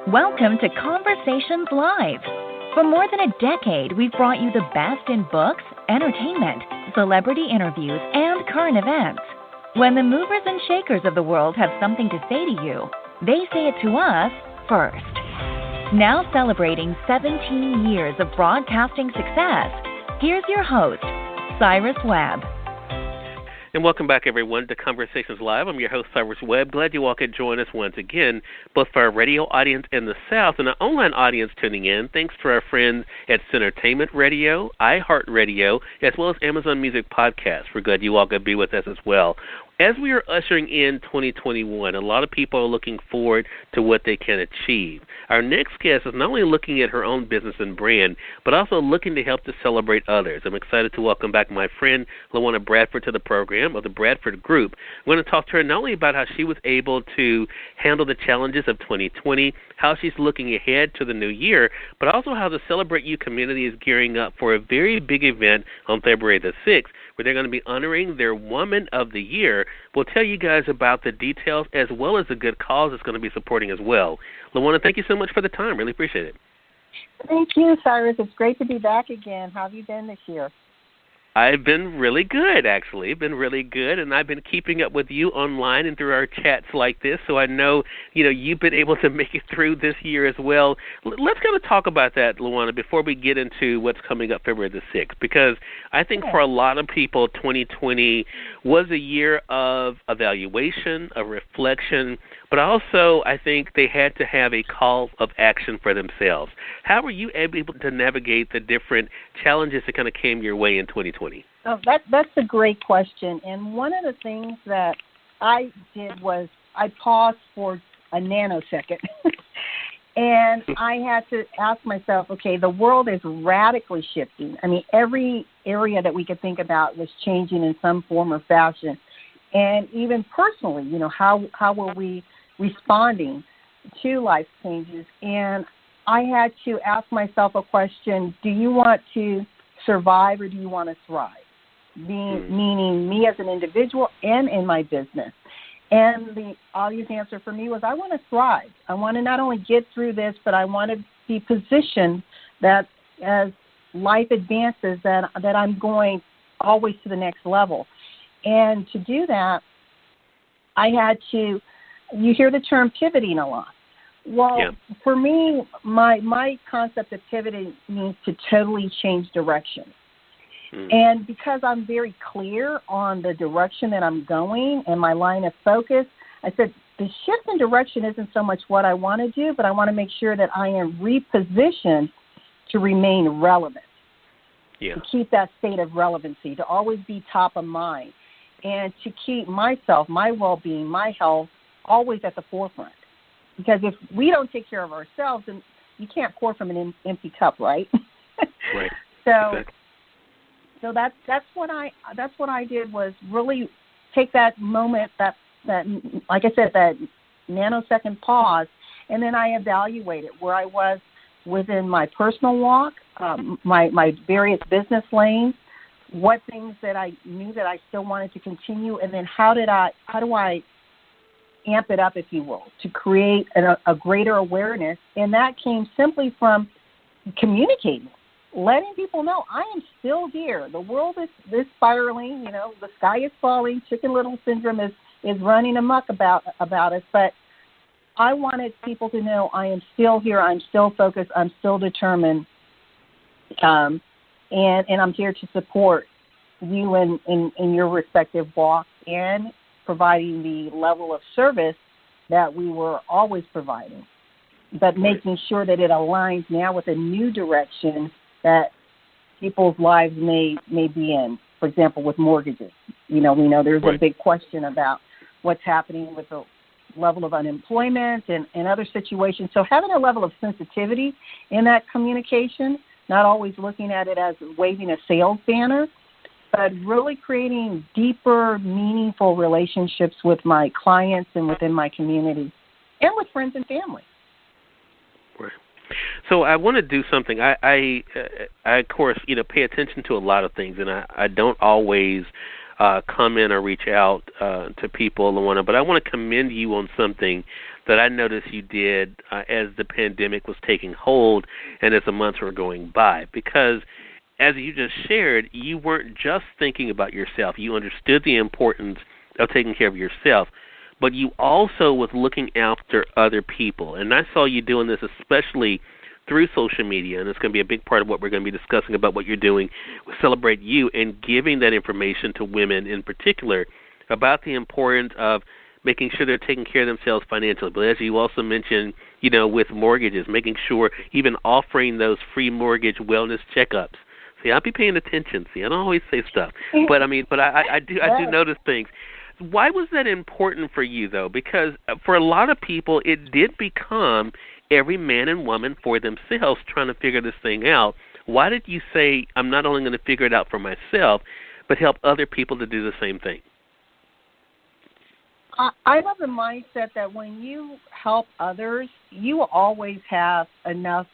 Welcome to Conversations Live. For more than a decade, we've brought you the best in books, entertainment, celebrity interviews, and current events. When the movers and shakers of the world have something to say to you, they say it to us first. Now celebrating 17 years of broadcasting success, here's your host, Cyrus Webb. And welcome back, everyone, to Conversations Live. I'm your host, Cyrus Webb. Glad you all could join us once again, both for our radio audience in the South and our online audience tuning in. Thanks to our friends at Centertainment Radio, iHeartRadio, as well as Amazon Music Podcasts. We're glad you all could be with us as well. As we are ushering in 2021, a lot of people are looking forward to what they can achieve. Our next guest is not only looking at her own business and brand, but also looking to help to celebrate others. I'm excited to welcome back my friend LaWanna Bradford to the program of the Bradford Group. I'm going to talk to her not only about how she was able to handle the challenges of 2020, how she's looking ahead to the new year, but also how the Celebrate You community is gearing up for a very big event on February the 6th, where they're going to be honoring their Woman of the Year. We'll tell you guys about the details as well as the good cause it's going to be supporting as well. LaWanna, thank you so much for the time. Really appreciate it. Thank you, Cyrus. It's great to be back again. How have you been this year? I've been really good, actually. Been really good, and I've been keeping up with you online and through our chats like this, so I know, you've been able to make it through this year as well. Let's kind of talk about that, LaWanna, before we get into what's coming up February the 6th, because I think for a lot of people, 2020 was a year of evaluation, of reflection, but also I think they had to have a call of action for themselves. How were you able to navigate the different challenges that kind of came your way in 2020? Oh, that's a great question. And one of the things that I did was I paused for a nanosecond. And I had to ask myself, okay, the world is radically shifting. I mean, every area that we could think about was changing in some form or fashion. And even personally, how were we responding to life changes? And I had to ask myself a question: do you want to survive or do you want to thrive? Meaning me as an individual and in my business. And the obvious answer for me was I want to thrive. I want to not only get through this, but I want to be positioned that as life advances that I'm going always to the next level. And to do that, I had to, you hear the term pivoting a lot. Well, For me, my concept of pivoting means to totally change direction. And because I'm very clear on the direction that I'm going and my line of focus, I said the shift in direction isn't so much what I want to do, but I want to make sure that I am repositioned to remain relevant, to keep that state of relevancy, to always be top of mind, and to keep myself, my well-being, my health always at the forefront. Because if we don't take care of ourselves, then you can't pour from an empty cup, right? Right. So that's what I did, was really take that moment, that like I said, that nanosecond pause, and then I evaluated where I was within my personal walk, my various business lanes, what things that I knew that I still wanted to continue, and then how do I amp it up, if you will, to create a greater awareness. And that came simply from communicating, letting people know I am still here. The world is spiraling, the sky is falling, Chicken Little syndrome is running amok about us, but I wanted people to know I am still here, I'm still focused, I'm still determined, and I'm here to support you in your respective walk and providing the level of service that we were always providing, but making sure that it aligns now with a new direction that people's lives may be in. For example, with mortgages, we know there's a big question about what's happening with the level of unemployment and other situations. So having a level of sensitivity in that communication, not always looking at it as waving a sales banner, but really creating deeper, meaningful relationships with my clients and within my community and with friends and family. Right. So I want to do something. I of course, pay attention to a lot of things, and I don't always comment or reach out to people, LaWanna, but I want to commend you on something that I noticed you did as the pandemic was taking hold and as the months were going by. Because as you just shared, you weren't just thinking about yourself. You understood the importance of taking care of yourself, but you also was looking after other people. And I saw you doing this especially through social media, and it's going to be a big part of what we're going to be discussing about what you're doing with Celebrate You and giving that information to women in particular about the importance of making sure they're taking care of themselves financially. But as you also mentioned, with mortgages, making sure even offering those free mortgage wellness checkups. See, I'll be paying attention. See, I don't always say stuff, but I do notice things. Why was that important for you, though? Because for a lot of people, it did become every man and woman for themselves trying to figure this thing out. Why did you say, I'm not only going to figure it out for myself, but help other people to do the same thing? I have the mindset that when you help others, you will always have enough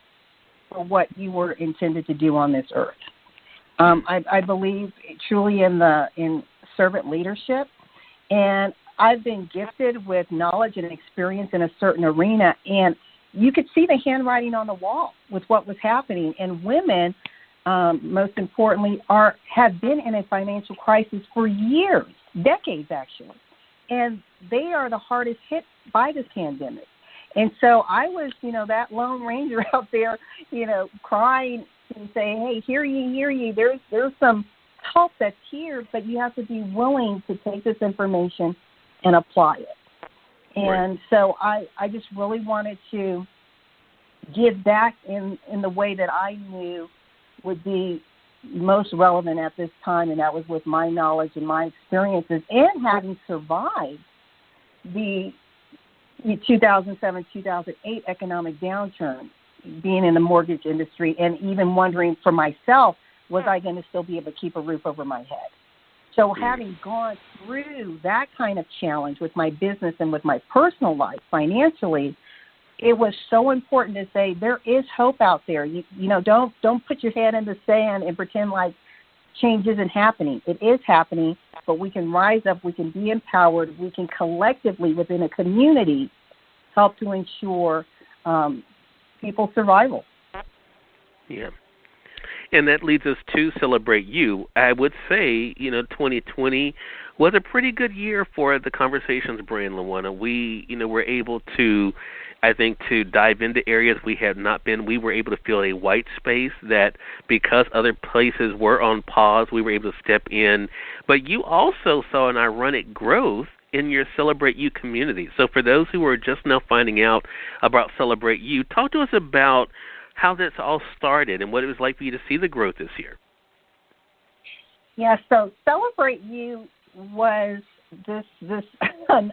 for what you were intended to do on this earth. I believe truly in servant leadership, and I've been gifted with knowledge and experience in a certain arena, and you could see the handwriting on the wall with what was happening. And women, most importantly, have been in a financial crisis for years, decades actually, and they are the hardest hit by this pandemic. And so I was, that Lone Ranger out there, crying and saying, hey, hear ye, there's some help that's here, but you have to be willing to take this information and apply it. And so I just really wanted to give back in the way that I knew would be most relevant at this time, and that was with my knowledge and my experiences and having survived the 2007-2008 economic downturn, being in the mortgage industry, and even wondering for myself, was I going to still be able to keep a roof over my head? So having gone through that kind of challenge with my business and with my personal life financially, it was so important to say there is hope out there. Don't put your head in the sand and pretend like change isn't happening. It is happening, but we can rise up, we can be empowered, we can collectively within a community help to ensure people's survival. Yeah. And that leads us to Celebrate You. I would say, 2020 was a pretty good year for the Conversations brand, LaWanna. We, were able to, I think, to dive into areas we had not been. We were able to fill a white space that because other places were on pause, we were able to step in. But you also saw an ironic growth in your Celebrate You community. So for those who are just now finding out about Celebrate You, talk to us about how this all started and what it was like for you to see the growth this year. Yeah, so Celebrate You was this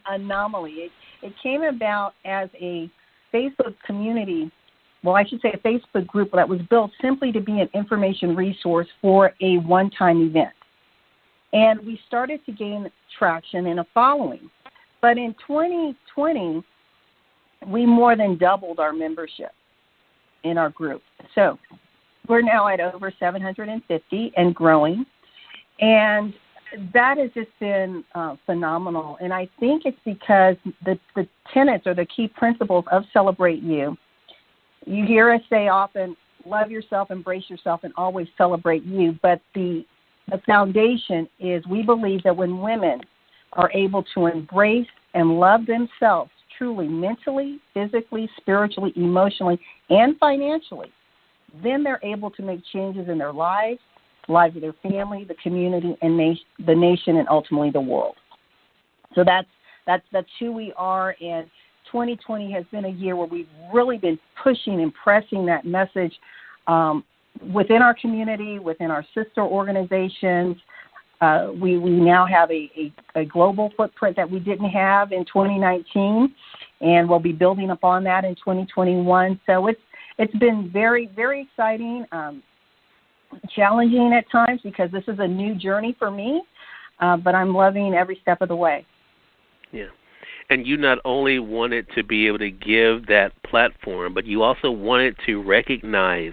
anomaly. It came about as a Facebook community, well, I should say a Facebook group that was built simply to be an information resource for a one-time event. And we started to gain traction and a following. But in 2020, we more than doubled our membership in our group. So we're now at over 750 and growing. And that has just been phenomenal. And I think it's because the tenets or the key principles of Celebrate You, you hear us say often, love yourself, embrace yourself, and always celebrate you. But the foundation is we believe that when women are able to embrace and love themselves truly, mentally, physically, spiritually, emotionally, and financially, then they're able to make changes in their lives of their family, the community, and the nation, and ultimately the world. So that's who we are, and 2020 has been a year where we've really been pushing and pressing that message within our community, within our sister organizations. We now have a global footprint that we didn't have in 2019, and we'll be building upon that in 2021. So it's been very, very exciting, challenging at times because this is a new journey for me, but I'm loving every step of the way. Yeah. And you not only wanted to be able to give that platform, but you also wanted to recognize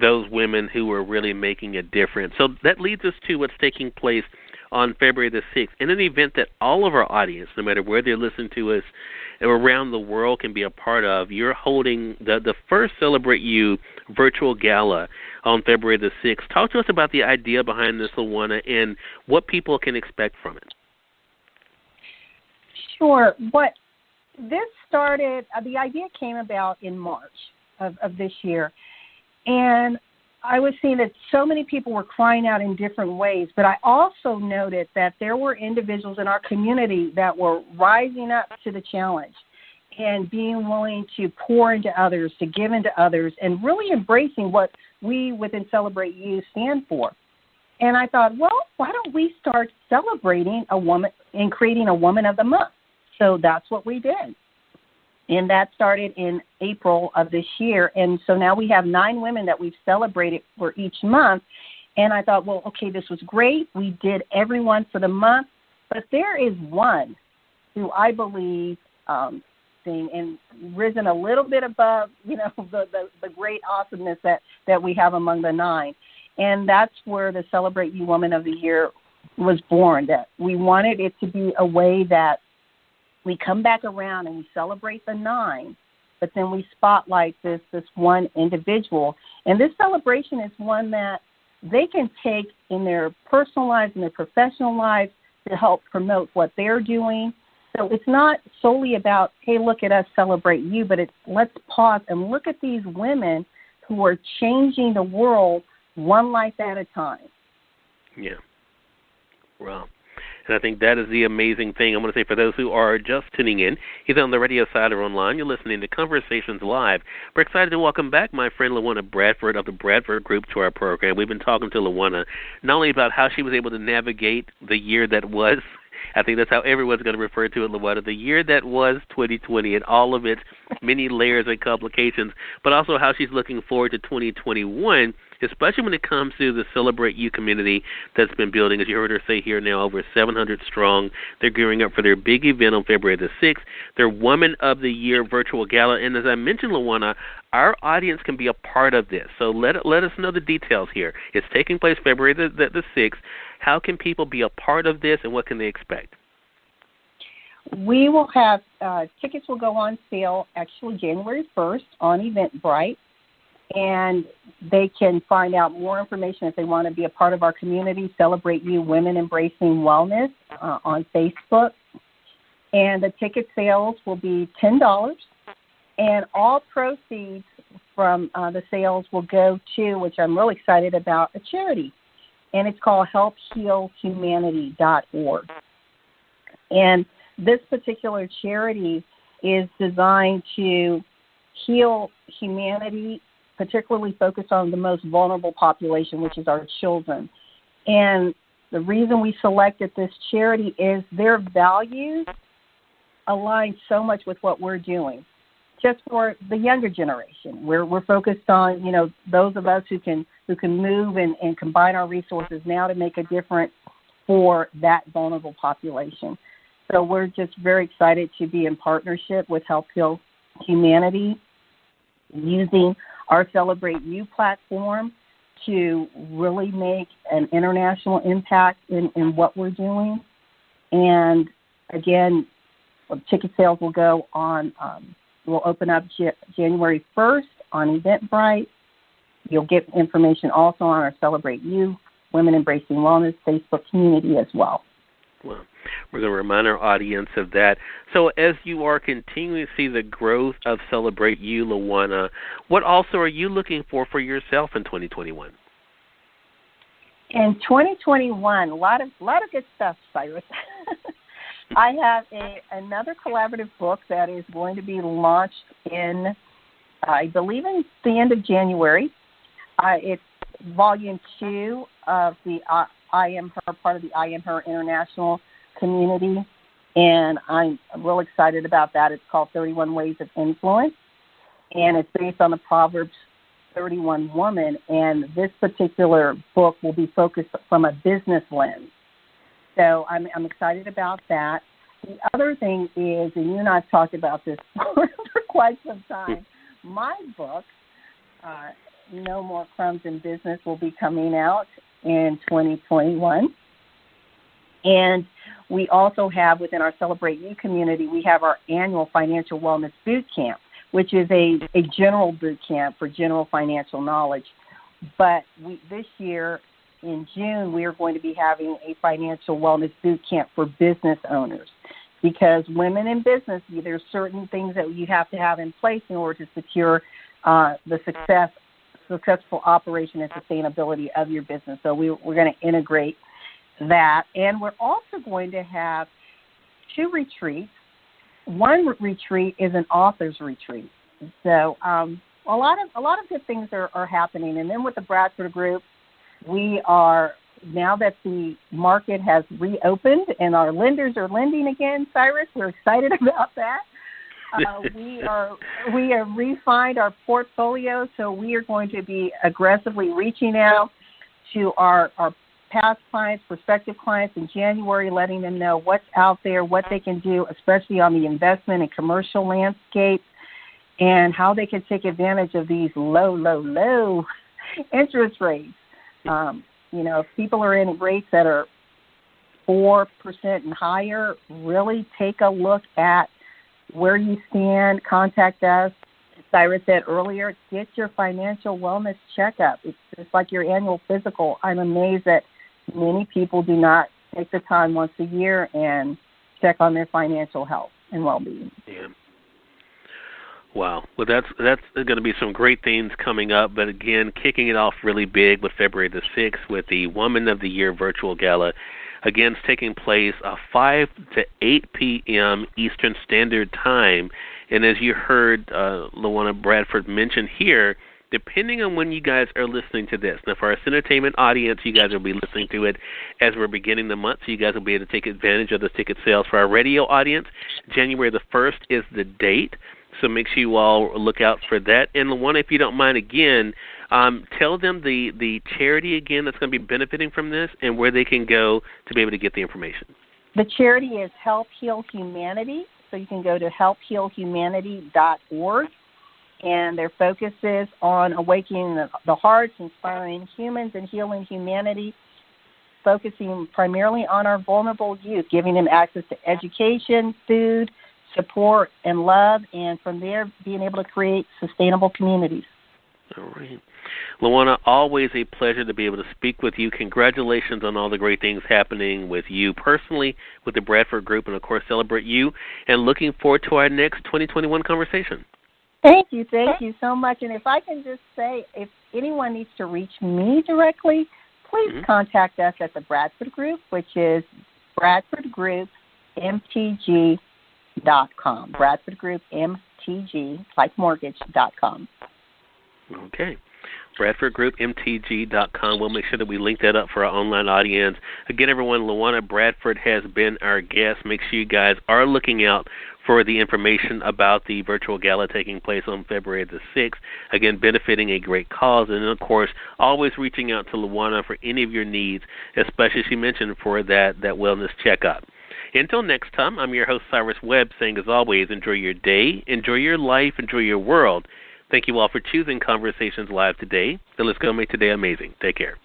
those women who were really making a difference. So that leads us to what's taking place on February the 6th, in an event that all of our audience, no matter where they're listening to us around the world, can be a part of. You're holding the first Celebrate You Virtual Gala on February the 6th. Talk to us about the idea behind this, LaWanna, and what people can expect from it. Sure. This started, the idea came about in March of this year, and I was seeing that so many people were crying out in different ways, but I also noted that there were individuals in our community that were rising up to the challenge and being willing to pour into others, to give into others, and really embracing what we within Celebrate You stand for. And I thought, well, why don't we start celebrating a woman and creating a Woman of the Month? So that's what we did. And that started in April of this year. And so now we have 9 women that we've celebrated for each month. And I thought, well, okay, this was great. We did everyone for the month. But there is one who I believe and risen a little bit above, the great awesomeness that we have among the 9. And that's where the Celebrate You Woman of the Year was born, that we wanted it to be a way that we come back around and we celebrate the 9, but then we spotlight this one individual. And this celebration is one that they can take in their personal lives and their professional lives to help promote what they're doing. So it's not solely about, hey, look at us, celebrate you, but it's let's pause and look at these women who are changing the world one life at a time. Yeah. Wow. And I think that is the amazing thing. I want to say for those who are just tuning in, either on the radio side or online, you're listening to Conversations Live. We're excited to welcome back my friend LaWanna Bradford of the Bradford Group to our program. We've been talking to LaWanna not only about how she was able to navigate the year that was, I think that's how everyone's going to refer to it, LaWanna, the year that was 2020 and all of its many layers and complications, but also how she's looking forward to 2021, especially when it comes to the Celebrate You community that's been building. As you heard her say here now, over 700 strong. They're gearing up for their big event on February the 6th, their Woman of the Year Virtual Gala. And as I mentioned, LaWanna, our audience can be a part of this. So let us know the details here. It's taking place February the 6th. How can people be a part of this, and what can they expect? We will have tickets will go on sale actually January 1st on Eventbrite, and they can find out more information if they want to be a part of our community, Celebrate You Women Embracing Wellness on Facebook. And the ticket sales will be $10, and all proceeds from the sales will go to, which I'm really excited about, a charity, and it's called HelpHealHumanity.org. And this particular charity is designed to heal humanity, particularly focused on the most vulnerable population, which is our children. And the reason we selected this charity is their values align so much with what we're doing. Just for the younger generation, we're focused on, those of us who can move and combine our resources now to make a difference for that vulnerable population. So we're just very excited to be in partnership with Help Heal Humanity, using our Celebrate You platform to really make an international impact in what we're doing. And again, ticket sales will go on, will open up January 1st on Eventbrite. You'll get information also on our Celebrate You Women Embracing Wellness Facebook community as well. Well, we're going to remind our audience of that. So as you are continuing to see the growth of Celebrate You, LaWanna, what also are you looking for yourself in 2021? In 2021, a lot of good stuff, Cyrus. I have another collaborative book that is going to be launched in, I believe, in the end of January. It's volume 2 of the I Am Her, part of the I Am Her International community, and I'm real excited about that. It's called 31 Ways of Influence, and it's based on the Proverbs 31 woman, and this particular book will be focused from a business lens. So I'm excited about that. The other thing is, and you and I have talked about this for quite some time, my book, No More Crumbs in Business, will be coming out in 2021. And we also have, within our Celebrate You community, we have our annual Financial Wellness Boot Camp, which is a general boot camp for general financial knowledge. But this year, in June, we are going to be having a Financial Wellness Boot Camp for business owners, because women in business, there's certain things that you have to have in place in order to secure the successful operation and sustainability of your business. So we're going to integrate that. And we're also going to have 2 retreats. One retreat is an author's retreat. So a lot of good things are happening. And then with the Bradford Group, we are, now that the market has reopened and our lenders are lending again, Cyrus, we're excited about that. We have refined our portfolio, so we are going to be aggressively reaching out to our past clients, prospective clients in January, letting them know what's out there, what they can do, especially on the investment and commercial landscape, and how they can take advantage of these low interest rates. If people are in rates that are 4% and higher, really take a look at where you stand. Contact us. Cyrus said earlier, get your financial wellness checkup. It's just like your annual physical. I'm amazed that many people do not take the time once a year and check on their financial health and well-being. Yeah. Wow. Well, that's going to be some great things coming up. But again, kicking it off really big with February the 6th with the Woman of the Year Virtual Gala. Again, it's taking place 5 to 8 p.m. Eastern Standard Time. And as you heard LaWanna Bradford mention here, depending on when you guys are listening to this. Now, for our entertainment audience, you guys will be listening to it as we're beginning the month, so you guys will be able to take advantage of the ticket sales. For our radio audience, January the 1st is the date, so make sure you all look out for that. And LaWanna, if you don't mind, again, tell them the charity again that's going to be benefiting from this and where they can go to be able to get the information. The charity is Help Heal Humanity, so you can go to helphealhumanity.org. And their focus is on awakening the hearts, inspiring humans, and healing humanity, focusing primarily on our vulnerable youth, giving them access to education, food, support, and love, and from there being able to create sustainable communities. All right. LaWanna, always a pleasure to be able to speak with you. Congratulations on all the great things happening with you personally, with the Bradford Group, and, of course, Celebrate You, and looking forward to our next 2021 conversation. Thank you so much. And if I can just say, if anyone needs to reach me directly, please contact us at the Bradford Group, which is BradfordGroupMTG.com. BradfordGroupMTG, like mortgage.com. Okay. BradfordGroupMTG.com. We'll make sure that we link that up for our online audience. Again, everyone, LaWanna Bradford has been our guest. Make sure you guys are looking out for the information about the virtual gala taking place on February the 6th. Again, benefiting a great cause. And, of course, always reaching out to LaWanna for any of your needs, especially, as she mentioned, for that wellness checkup. Until next time, I'm your host, Cyrus Webb, saying, as always, enjoy your day, enjoy your life, enjoy your world. Thank you all for choosing Conversations Live today. So let's go make today amazing. Take care.